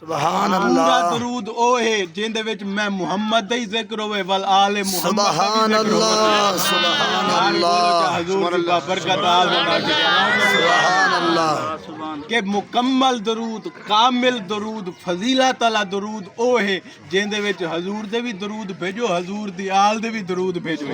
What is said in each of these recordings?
سبحان پورا اللہ درود او ہے جن دے وچ میں محمد دا ہی ذکر ہوئے ول آل محمد دا سبحان بھی ذکر اللہ ہوئے سبحان یار بولو اللہ کہ حضور کی برکت سبحان اللہ کہ مکمل درود کامل درود فضیلت والا درود او ہے جن دے وچ حضور دے بھی درود بھیجو حضور دی آل دے بھی درود بھیجو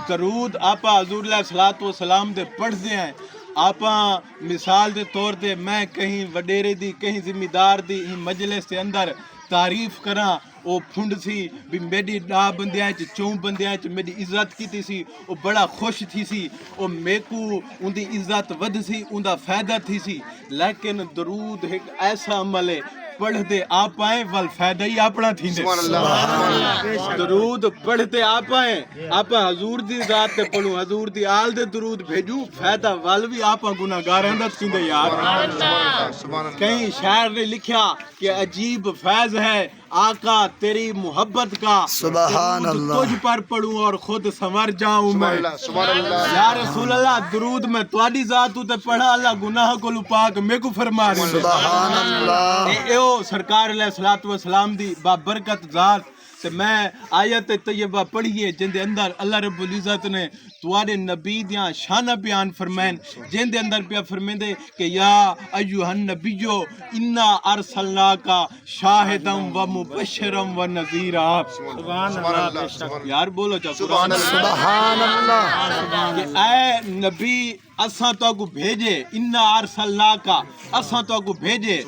درود آپا حضور علیہ الصلوۃ والسلام دے پڑھدے ہیں آپا مثال دے طور تے میں کہیں وڈیرے دی کہیں ذمہ دار دی ہی مجلس دے اندر تعریف کراں او پھنڈ سی بھی میری ڈا بندیاں چ چوں بندیاں چ میری عزت کیتی سی او بڑا خوش تھی سی او میکو ان دی عزت ود سی ان دا فائدہ تھی سی لیکن درود ایک ایسا عمل ہے پڑھ دے آپ آئیں ول فائدہ ہی اپنا تھی درود پڑھ دے آپ آئیں آپ حضور دی ذات تے پڑھوں حضور دی آل دے درود بھیجوں فائدہ ول بھی آپ گناہگار اندر تھی دے یار کہیں شاعر نے لکھیا کہ عجیب فیض ہے آقا تیری محبت کا سبحان درود اللہ تجھ پر پڑھوں اور خود سنور جاؤں میں یا رسول اللہ درود میں تواڈی ذات تے پڑھا اللہ گناہ کو پاک میں کو فرما رہے سبحان اللہ ایو سرکار علیہ الصلوۃ والسلام دی بابرکت ذات تے میں آیت طیبہ پڑھیے جن دے اندر اللہ رب العزت نے تواڈے نبی دیاں شانہ بیان فرمائن جن دے اندر پیا فرمیندے کہ یا ایھا النبیو انا ارسلناک شاہدا و مبشرا و نذیرا سبحان اللہ یار بولو چا سبحان اللہ کہ اے نبی اساں تو کو بھیجے انا ارسلناک اساں تو کو بھیجے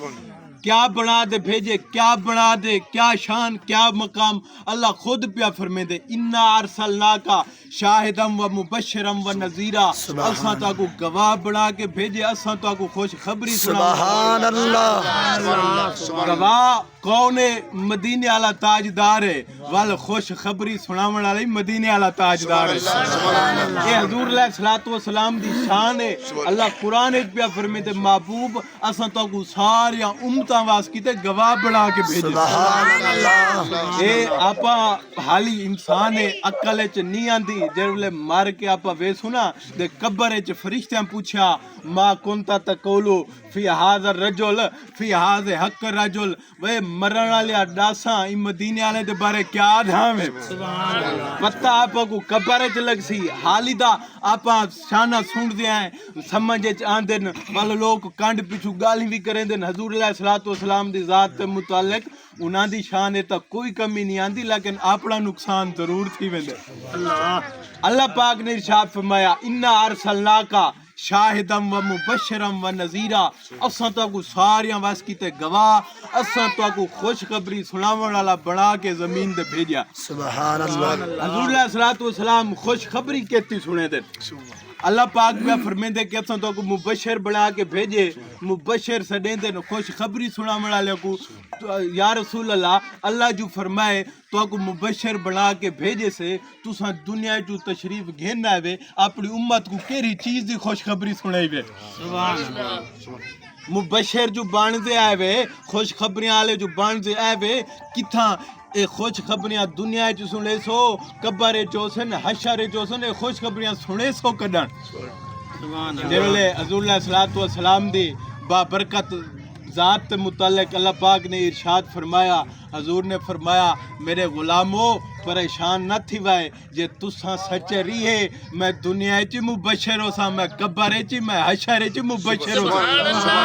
کیا بنا دے بھیجے کیا بنا دے کیا شان کیا مقام اللہ خود پیا فرمے دے انا ارسلناک شاہدا و مبشرا و نذیرا اساں تو کو گواہ بنا کے بھیجے اساں تو کو خوش خبری سبحان اللہ گواہ کون ہے مدینے والا تاجدار ہے ول خوش خبری سناون والا مدینے والا تاجدار ہے یہ حضور علیہ الصلوۃ والسلام دی شان ہے اللہ قرآن وچ پیا فرمے تے محبوب اساں تو کو ساری امتاں واسطے گواہ بنا کے بھیجے سبحان اللہ اے آپا حالی انسان ہے عقل وچ نہیں آندی جے مر کے آپا ویسو نا تے قبر وچ فرشتیاں پوچھیا ما کنت تقولو فی ھذا الرجل فی ھذا حق الرجل وے مرن والے ڈاساں ای مدینے والے دے بارے کیا دھام ہے پتہ آپا کو قبر وچ لگ سی حالی دا آپا شانہ سن دے ہیں سمجھ وچ آندن ول لوگ کانڈ پیچھو گالی بھی کریں دن حضور علیہ الصلوۃ والسلام دی ذات تے متعلق انہاں دی شان تا کوئی کمی نہیں آندی لیکن اپنا نقصان ضرور تھی ویندے اللہ پاک نے ارشاد فرمایا انا ارسلناک شاہدا و مبشرا و نذیرا اساں تو کو ساریاں واسطے گواہ اساں تو کو خوشخبری سناون والا بنا کے زمین تے بھیجیا سبحان اللہ حضور علیہ الصلوۃ والسلام خوشخبری کہتی سنے دے اللہ پاک میں فرمیندے کہ اساں تو کو مبشر بنا کے بھیجے مبشر سڈیں دے خوشخبری سناون والے کو یا رسول اللہ اللہ جو فرمائے تو کو مبشر بنا کے بھیجے سے تساں دنیا جو تشریف گھن آوے اپنی امت کو کیری چیز دی خوشخبری سنائی وے سبحان اللہ مبشر جو باندے آوے خوشخبریاں والے جو باندے آوے کتھاں اے خوش خبریاں دنیا چ سنے سو قبر چوسن حشر چوسن اے خوش خبریاں سنے سو کڈن سبحان اللہ جے حضور علیہ الصلوۃ والسلام دی بابرکت ذات متعلق اللہ پاک نے ارشاد فرمایا حضور نے فرمایا میرے غلامو پریشان نہ تھی وائے جے تساں سچے رہے میں دنیا چ مبشر ہو سا میں قبر چ میں حشر چ مبشر ہو سا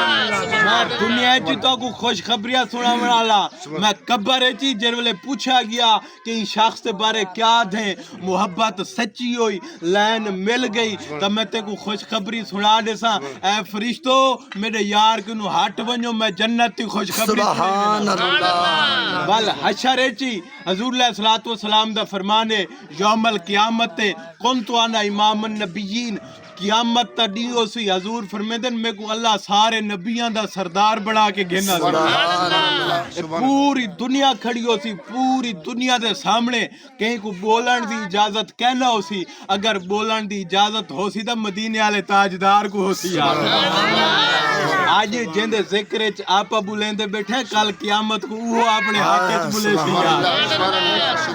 میں دنیا چ تو کو خوش خبریاں سناون والا میں قبر چ جے ویلے پوچھا گیا کہ اس شخص کے بارے کیا دیں محبت سچی ہوئی لین مل گئی تو میں تے کو خوش خبری سنا دے سا اے فرشتو میرے یار کنو ہٹ ونجو میں جنت کی خوش خبری سبحان اللہ بل حشر چی حضور علیہ الصلوۃ والسلام دا فرمان ہے یوم القیامت کنت انا امام النبیین قیامت تا دی ہو سی حضور فرمیندن میں کو اللہ سارے نبیاں دا سردار بنا کے گھنا سی پوری دنیا کھڑی ہو سی پوری دنیا دے سامنے کہیں کو بولن دی اجازت کہنا ہو سی اگر بولن دی اجازت ہو سی تا مدینے والے تاجدار کو ہو سی آج جن دے ذکر وچ آپا بولیندے بیٹھے کل قیامت کو وہ اپنے ہاتھ وچ بولے سی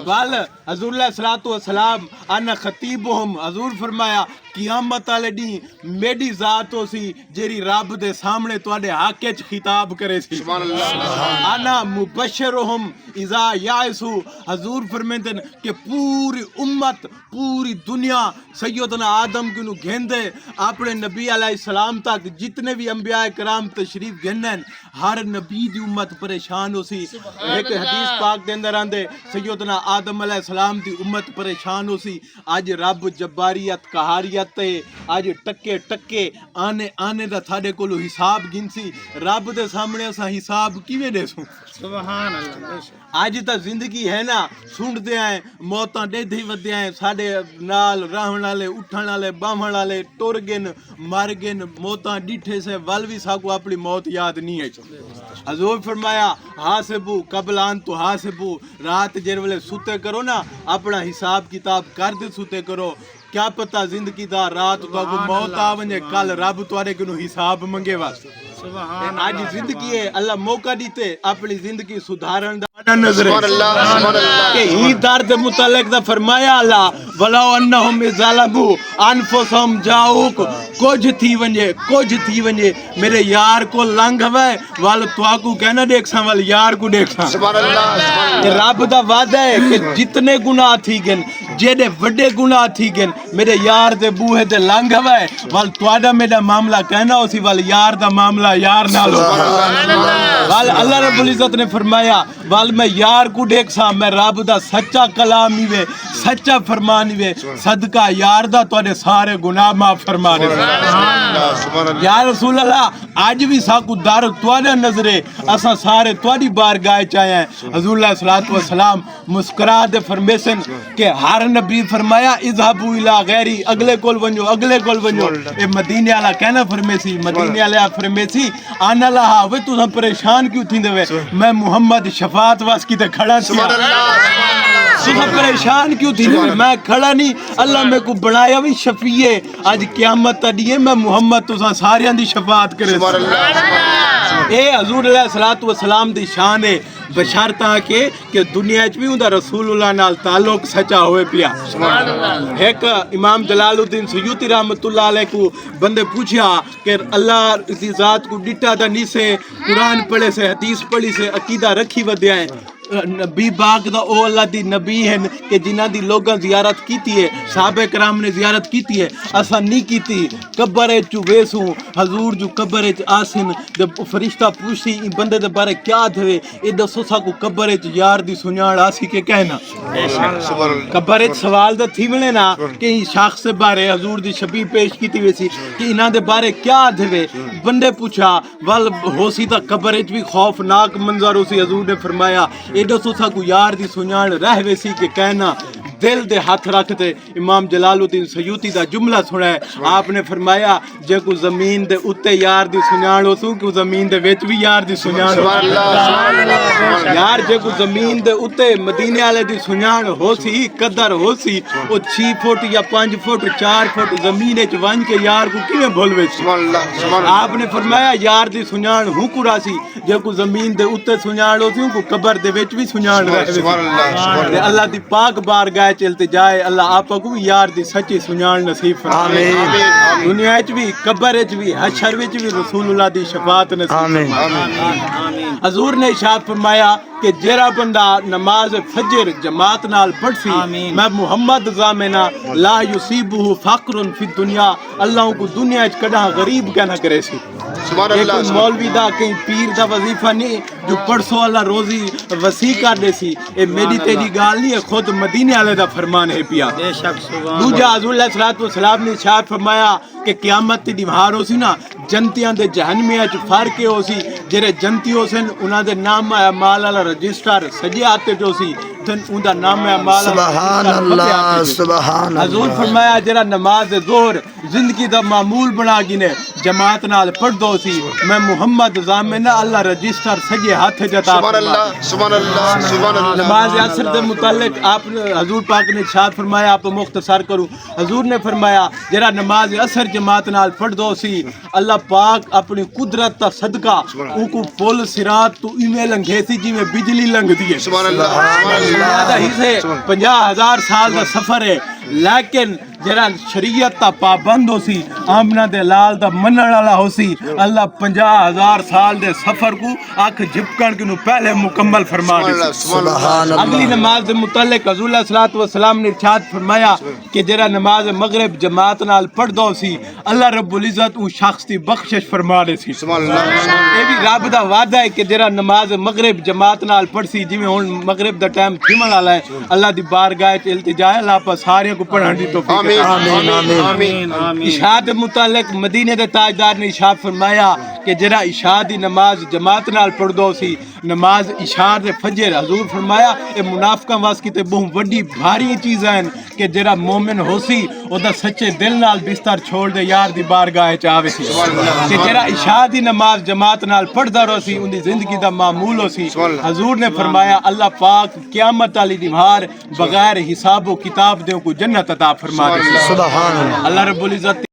بل حضور علیہ الصلوۃ والسلام انا خطیبہم حضور فرمایا قیامت والے ڈی میری ذات ہو سی جیری رب دے سامنے تواڈے حق وچ خطاب کرے سی سبحان اللہ انا مبشرہم اذا یائسو حضور فرمیندن کہ پوری امت پوری دنیا سیدنا آدم کو گھیندے اپنے نبی علیہ السلام تک جتنے بھی انبیاء کرام تشریف گھنن ہر نبی دی امت پریشان ہو سی ایک حدیث پاک دے اندر آندے سیدنا آدم علیہ السلام دی امت پریشان ہو سی اج رب جباریت قہاریت تے اج ٹکے ٹکے آنے دا تھاڈے کولو حساب گنسی رب دے سامنے اساں حساب کیویں دیسوں سبحان اللہ آج تا زندگی ہے نا سنڈ دے آئیں موتاں دے دھی ودے آئیں ساڑے نال راہن والے اٹھن والے باہن والے ٹور گن مر گن موتاں ڈیٹھے سے والوی ساکو اپنی موت یاد نہیں ہے حضور فرمایا حاسبو قبل ان تو حاسبو رات جر والے سوتے کرو نا اپنا حساب کتاب کر دے سوتے کرو کیا پتہ زندگی دا رات تو موت آونجے کل رب توارے کنو حساب منگے واسطے آج زندگی ہے اللہ موقع دیتے اپنی زندگی سدھارن دا نظر ہے کہ ہی درد متعلق دا فرمایا اللہ ولو انہم ظالمو انفسہم جاؤک کچھ تھی ونجے میرے یار کو لنگ ہوئے وال تو آکو کہنا دیکھ ساں وال یار کو دیکھ ساں سبحان اللہ رب دا وعدہ ہے کہ جتنے گناہ تھی گن جیڑے وڈے گناہ تھی گن میرے یار دے بوہے دے لنگ ہوئے وال توڑا میرا معاملہ کہنا اسی وال یار دا معاملہ یار نہ لو وال اللہ رب العزت نے فرمایا وال میں یار کو دیکھ سا میں رب دا سچا کلام ہی وے سچا فرمان ہی وے صدقہ یار دا توڑے سارے گناہ معاف فرما رہے یا رسول اللہ آج بھی ساکو دار توڑے نظرے اسا سارے توڑی بارگاہ چاہے ہیں حضور اللہ صلی اللہ علیہ وسلم مسکرا دے فرمیسن کہ ہر نبی فرمایا اذهبوا الى غیری اگلے کول ونجو اے مدینے والا کہنا فرمیسی مدینے والا فرمیسی آنا لہا وے تو پریشان کیوں تھی دے میں محمد شفاعت واس کی تے کھڑا تھا تو پریشان کیوں تھی دے میں کھڑا نہیں اللہ میں کو بنایا بھی شفیع آج قیامت تڑیے میں محمد تو ساریاں دی شفاعت کرے اے حضور علیہ الصلوۃ والسلام دی شان ہے بشارت کہ دنیا چ بھی ہوندا رسول اللہ نال تعلق سچا ہوئے پیا ایک امام جلال الدین سیوطی رحمت اللہ علیہ کو بندے پوچھا کہ اللہ کی ذات کو ڈٹا دا نہیں سے قرآن پڑھے سے حدیث پڑھی سے عقیدہ رکھی ودے ہیں نبی باغ دا او اللہ دی نبی ہیں کہ جنہ دی لوگاں زیارت کیتی ہے صحابہ کرام نے زیارت کیتی ہے اسا نہیں کیتی قبر چ ویسوں حضور جو قبر چ آسن فرشتہ پوچھتی ان بندے دے بارے کیا تھے اے دسو سا کو قبر چ یار دی سنیاڑ آسی کے کہنا قبر چ سوال دا تھی ملے نا کہ شخص سے بارے حضور دی شبیہ پیش کیتی ویسی کہ انہاں دے بارے کیا تھے بندے پوچھا ول ہو سی تا قبر چ بھی خوفناک منظر ہو سی حضور نے فرمایا ایڈو سوسا کو یار دی سنیاڑ رہ ویسی کہ کہنا دل دے ہاتھ رکھتے امام جلال الدین سیوطی دا جملہ سنا ہے آپ نے فرمایا جے کو زمین دے اتے یار دی سنیاڑ ہو سو کہ زمین دے وچ بھی یار دی سنیاڑ ہو یار جے کو زمین دے اتے مدینے والے دی سنیاڑ ہو سی قدر ہو سی او 6 فٹ یا 5 فٹ 4 فٹ زمین وچ ون کے یار کو کیویں بھول وچ آپ نے فرمایا یار دی سنیاڑ ہوں کو راسی جے کو زمین دے اتے سنیاڑ ہو سی کو قبر دے وچ بھی سنیاڑ رہے اللہ دی پاک بارگاہ چلتے جائے اللہ آپ کو بھی یار دی سچی سنیاڑ نصیب فرمائے دنیا وچ بھی قبر وچ بھی حشر وچ بھی رسول اللہ دی شفاعت نصیب فرمائے حضور نے ارشاد فرمایا کہ جیڑا بندہ نماز فجر جماعت نال پڑھ سی میں محمد ضامنہ لا یصیبہ فقر فی الدنیا اللہ کو دنیا وچ کڈا غریب کہنا کرے سی ایک مولوی دا کہیں پیر دا وظیفہ نہیں جو پڑھسو اللہ روزی وسیع کر دے سی اے میری تیری گال نہیں ہے خود مدینے والے دا فرمان ہے پیا دوجا حضور علیہ الصلوۃ والسلام نے ارشاد فرمایا کہ قیامت دی دیوار ہو سی نا جنتیاں دے جہنمیاں چ فرق ہو سی جڑے جنتی ہو سن انہاں دے نام اعمال والا رجسٹر سجے آتے جو سی تن ان دا نام اعمال سبحان اللہ سبحان اللہ حضور فرمایا جڑا نماز ظہر زندگی دا معمول بنا گنے جماعت نال پڑھ دو سی میں محمد ضامنہ اللہ رجسٹر سجے ہاتھ جتا سبحان اللہ سبحان اللہ سبحان اللہ نماز عصر دے متعلق آپ حضور پاک نے ارشاد فرمایا آپ مختصر کروں حضور نے فرمایا جڑا نماز عصر جماعت نال پڑھ دو سی اللہ پاک اپنی قدرت تا صدقہ ان کو پل صراط تو ایویں لنگھے سی جویں بجلی لنگدی ہے سبحان اللہ ہی سے 50,000 سال دا سفر ہے لیکن جڑا شریعت دا پابند ہو سی آمنہ دے لال دا منن والا ہو سی اللہ 50,000 سال دے سفر کو آنکھ جھپکن کے نو پہلے مکمل فرما دے سبحان اگلی اللہ نماز دے متعلق حضور علیہ الصلوۃ والسلام نے ارشاد فرمایا کہ جڑا نماز مغرب جماعت نال پڑھ دو سی اللہ رب العزت او شخص دی بخشش فرما دے سی سبحان اللہ یہ بھی رب دا وعدہ ہے کہ جڑا نماز مغرب جماعت نال پڑھ سی جویں ہن مغرب دا ٹائم تھمن والا ہے اللہ دی بارگاہ وچ التجا ہے اللہ پاک سارے کو پڑھن دی توفیق آمین عطا آمین آمین عشاء دے متعلق مدینے دے تاجدار نے ارشاد فرمایا کہ جڑا عشاء دی نماز جماعت نال پڑھ دو سی نماز عشاء دے فجر حضور فرمایا اے منافقاں واسطے تے بہت بڑی بھاری چیزاں ہیں کہ جڑا مومن ہو سی او دا سچے دل نال بستر چھوڑ دے یار دی بارگاہ وچ آوے سی کہ جڑا عشاء دی نماز جماعت نال پڑھدا رہو سی ان دی زندگی دا معمول ہو سی حضور نے فرمایا اللہ پاک قیامت والی دیوار بغیر حساب و کتاب دے کو جنت عطا فرما دے سبحان اللہ اللہ رب العزت